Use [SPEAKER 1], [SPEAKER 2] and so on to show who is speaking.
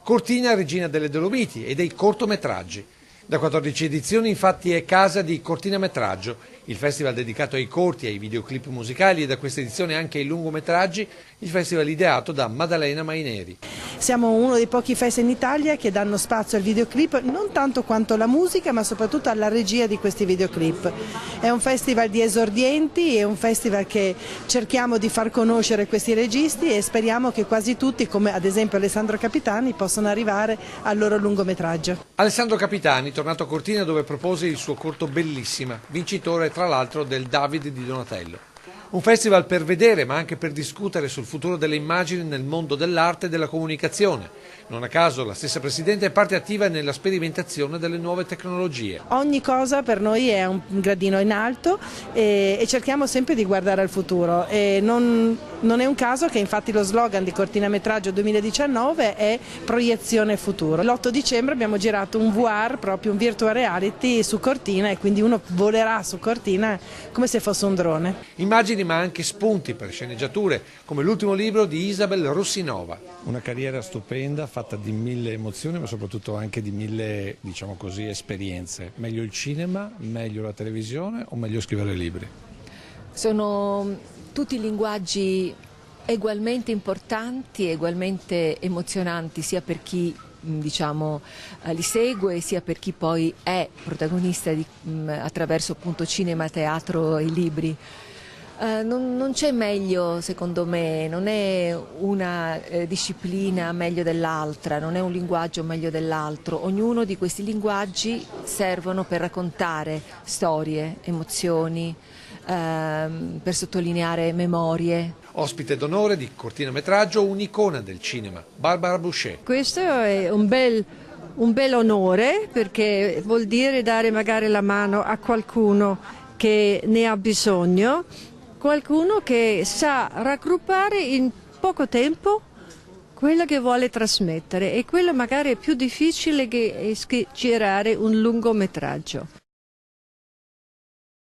[SPEAKER 1] Cortina regina delle Dolomiti e dei cortometraggi. Da 14 edizioni infatti è casa di Cortinametraggio, il festival dedicato ai corti e ai videoclip musicali e da questa edizione anche ai lungometraggi, il festival ideato da Maddalena Maineri.
[SPEAKER 2] Siamo uno dei pochi festival in Italia che danno spazio al videoclip, non tanto quanto alla musica ma soprattutto alla regia di questi videoclip. È un festival di esordienti, è un festival che cerchiamo di far conoscere questi registi e speriamo che quasi tutti, come ad esempio Alessandro Capitani, possano arrivare al loro lungometraggio.
[SPEAKER 1] Alessandro Capitani, tornato a Cortina dove propose il suo corto Bellissima, vincitore tra l'altro del David di Donatello. Un festival per vedere ma anche per discutere sul futuro delle immagini nel mondo dell'arte e della comunicazione. Non a caso la stessa Presidente è parte attiva nella sperimentazione delle nuove tecnologie.
[SPEAKER 2] Ogni cosa per noi è un gradino in alto e cerchiamo sempre di guardare al futuro. E non è un caso che infatti lo slogan di Cortinametraggio 2019 è proiezione futuro. L'8 dicembre abbiamo girato un VR, proprio un virtual reality su Cortina e quindi uno volerà su Cortina come se fosse un drone.
[SPEAKER 1] Immagini ma anche spunti per sceneggiature, come l'ultimo libro di Isabel Russinova.
[SPEAKER 3] Una carriera stupenda, fatta di 1000 emozioni, ma soprattutto anche di 1000, diciamo così, esperienze. Meglio il cinema, meglio la televisione o meglio scrivere libri?
[SPEAKER 4] Sono tutti linguaggi ugualmente importanti, ugualmente emozionanti, sia per chi li segue, sia per chi poi è protagonista attraverso appunto cinema, teatro e libri. Non c'è meglio, secondo me, non è una disciplina meglio dell'altra, non è un linguaggio meglio dell'altro. Ognuno di questi linguaggi servono per raccontare storie, emozioni, per sottolineare memorie.
[SPEAKER 1] Ospite d'onore di Cortinametraggio, un'icona del cinema, Barbara Boucher.
[SPEAKER 5] Questo è un bel onore perché vuol dire dare magari la mano a qualcuno che ne ha bisogno. Qualcuno che sa raggruppare in poco tempo quello che vuole trasmettere e quello magari è più difficile che girare un lungometraggio.